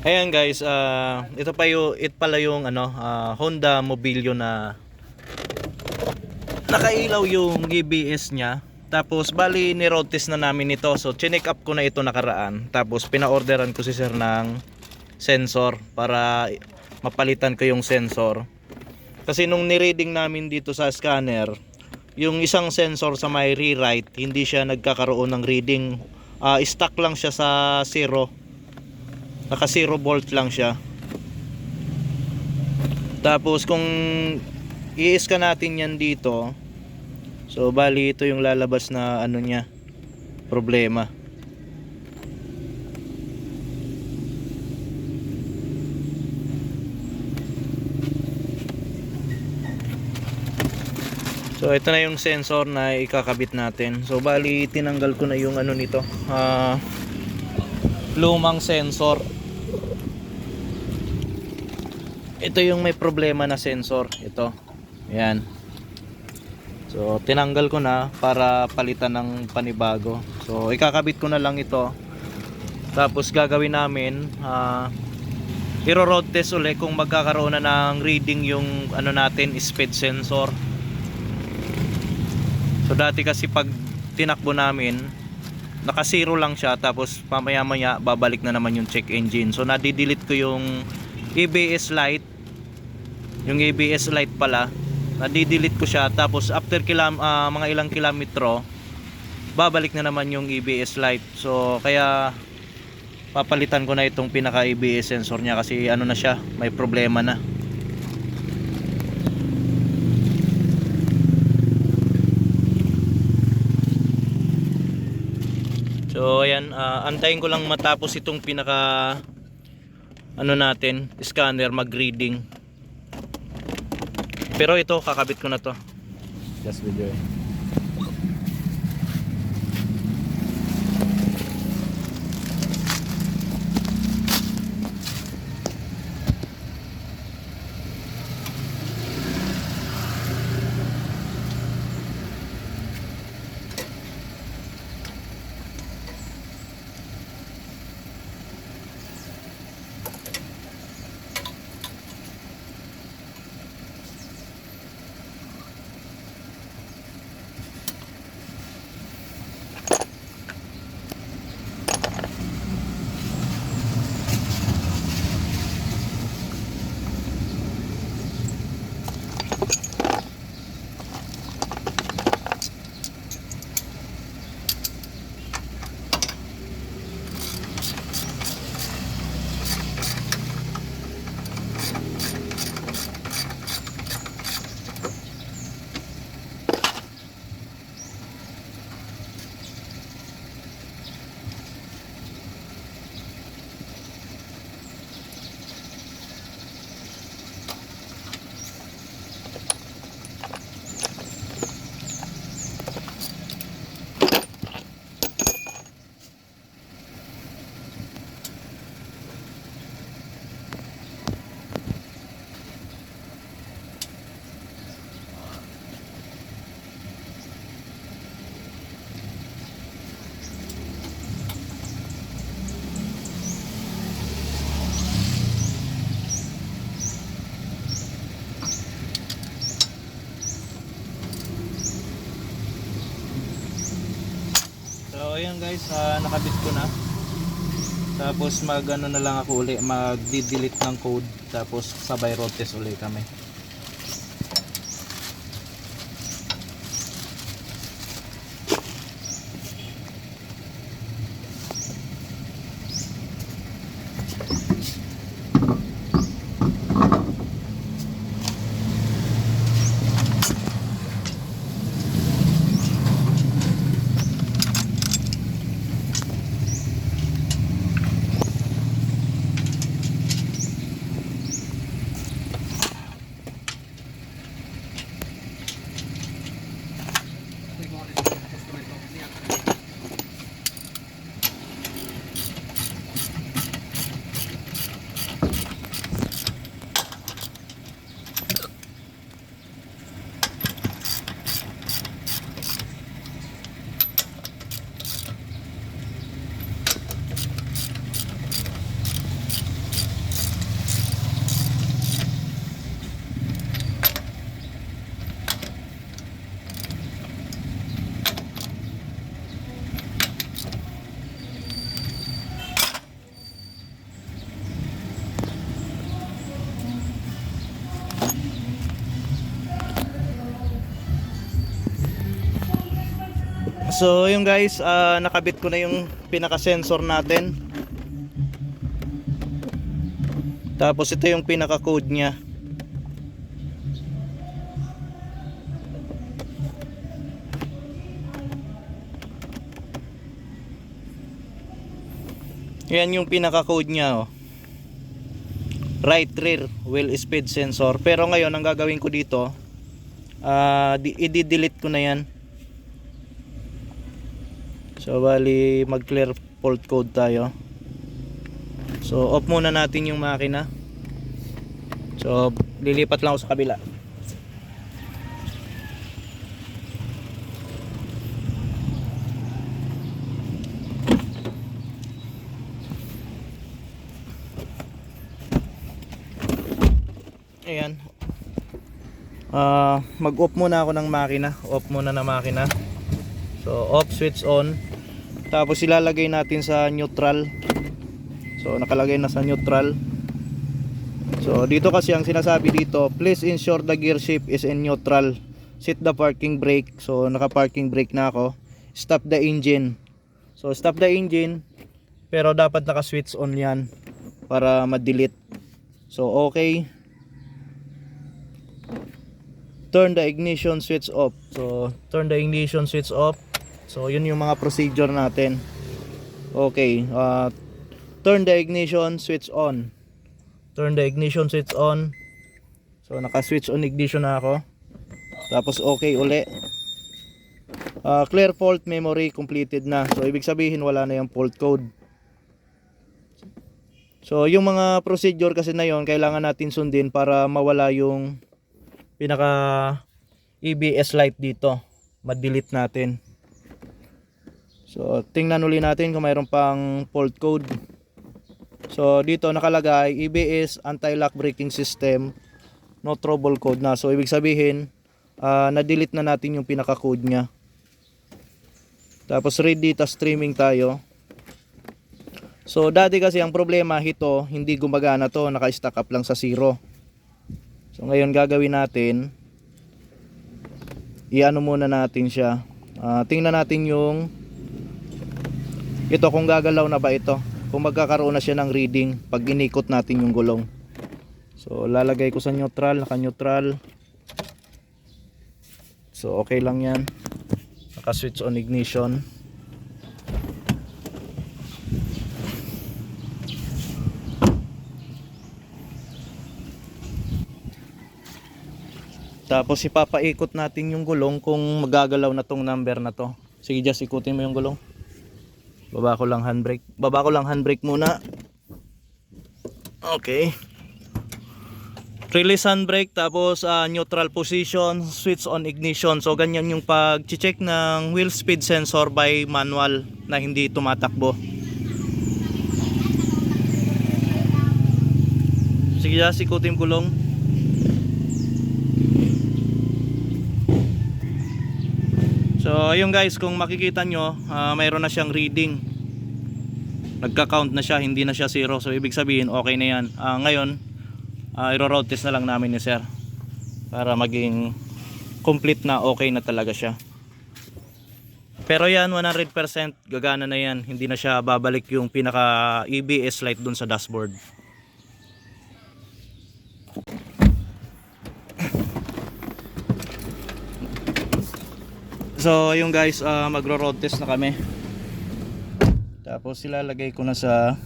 Ayan guys, ito pa yung pala yung Honda Mobilio na nakailaw yung ABS niya. Tapos bali ni road test na namin ito. So chinek up ko na ito nakaraan. Tapos pina-orderan ko si sir ng sensor para mapalitan ko yung sensor. Kasi nung ni-reading namin dito sa scanner, yung isang sensor sa may rewrite, hindi siya nagkakaroon ng reading. Stuck lang siya sa 0. Naka 0 volt lang siya. Tapos kung i-scan natin yan dito, so bali ito yung lalabas na niya, problema. So ito na yung sensor na ikakabit natin. So bali tinanggal ko na yung nito, lumang sensor. Ito yung may problema na sensor, ito. Ayan. So tinanggal ko na para palitan ng panibago. So ikakabit ko na lang ito. Tapos gagawin namin, i-road test ulit kung magkakaroon na ng reading yung natin, speed sensor. So dati kasi pag tinakbo namin, naka 0 lang siya, tapos mamaya maya babalik na naman yung check engine. So nadidelete ko yung ABS light. Yung ABS light pala, nadidelete ko siya. Tapos after mga ilang kilometro, babalik na naman yung ABS light. So kaya papalitan ko na itong pinaka ABS sensor niya kasi na siya, may problema na. So ayan, antayin ko lang matapos itong pinaka natin, scanner mag-reading. Pero ito kakabit ko na to. Just video. So ayan guys, nakabit ko na. Tapos na lang ako uli, mag-delete ng code. Tapos sabay road test uli kami. So yun guys, nakabit ko na yung pinaka sensor natin. Tapos ito yung pinaka code nya. Yan yung pinaka code nya, oh. Right rear wheel speed sensor. Pero ngayon ang gagawin ko dito, i-delete ko na yan. So bali mag clear fault code tayo. So off muna natin yung makina. So lilipat lang ako sa kabila. Ayan. Mag-off muna ako ng makina. Off muna na makina. So off, switch on. Tapos ilalagay natin sa neutral. So nakalagay na sa neutral. So dito kasi ang sinasabi dito, please ensure the gear shift is in neutral. Set the parking brake. So naka parking brake na ako. Stop the engine. So stop the engine. Pero dapat naka switch on yan para ma-delete. So okay. Turn the ignition switch off. So turn the ignition switch off. So yun yung mga procedure natin. Okay, turn the ignition switch on. Turn the ignition switch on. So naka-switch on ignition na ako. Tapos okay uli. Clear fault memory completed na. So ibig sabihin wala na yung fault code. So yung mga procedure kasi na yon kailangan natin sundin para mawala yung pinaka ABS light dito. Ma-delete natin. So tingnan uli natin kung mayroon pang fault code. So dito nakalagay ABS anti-lock braking system, no trouble code na. So ibig sabihin na-delete na natin yung pinaka code nya. Tapos read data streaming tayo. So dati kasi ang problema ito, hindi gumagana to, naka-stack up lang sa 0. So ngayon gagawin natin, i-ano muna natin siya. Tingnan natin yung ito kung gagalaw na ba ito. Kung magkakaroon na siya ng reading pag inikot natin yung gulong. So lalagay ko sa neutral, naka-neutral. So okay lang yan. Naka-switch on ignition. Tapos ipapaikot natin yung gulong kung magagalaw na tong number na to. Sige, just ikutin mo yung gulong. Baba ko lang handbrake. Baba ko lang handbrake muna. Okay. Release handbrake, tapos neutral position, switch on ignition. So ganyan yung pag-check ng wheel speed sensor by manual na hindi tumatakbo. Sige, just ikutin yung gulong. So ayun guys, kung makikita nyo, mayroon na siyang reading. Nagka-count na siya, hindi na siya 0. So ibig sabihin okay na yan. Ngayon i-road test na lang namin ni sir para maging complete na, okay na talaga siya. Pero yan 100% gagana na yan. Hindi na siya babalik yung pinaka ABS light dun sa dashboard. So yung guys, magro-road test na kami. Tapos ilalagay ko na sa,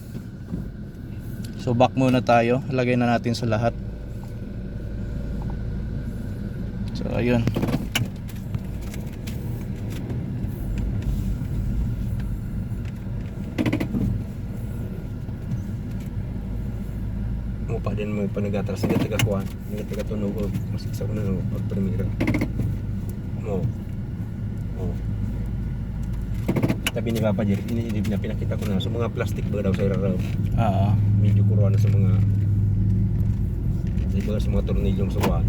so back muna tayo. Lagay na natin sa lahat. So ayun. Mo pa din mo panagatras sa taga-kuan, ni taga-tunog masik sa kuno pag-primera. Mo. Tabi ni Papa Jerry, ini na pinakita ko na sa mga plastic ba daw sa raw. Medyo kuruan na sa mga sa mga tornilyong sa kuan.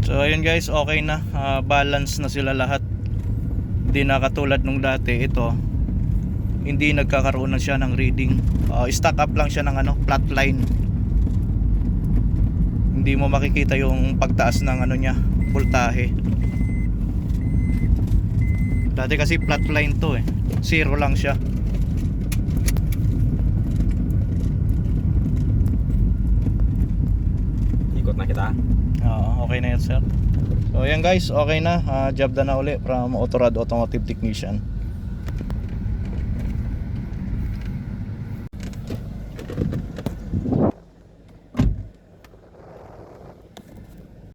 So ayun guys, okay na. Balance na sila lahat. Hindi na katulad nung dati. Ito hindi nagkakaroon na siya ng reading. Stock up lang siya ng flat line. Hindi mo makikita yung pagtaas ng niya, voltahe. Dati kasi flat line to zero lang siya. Ikot na kita. Okay na yan, sir. So yan guys, okay na. Job na uli from Autorad Automotive Technician.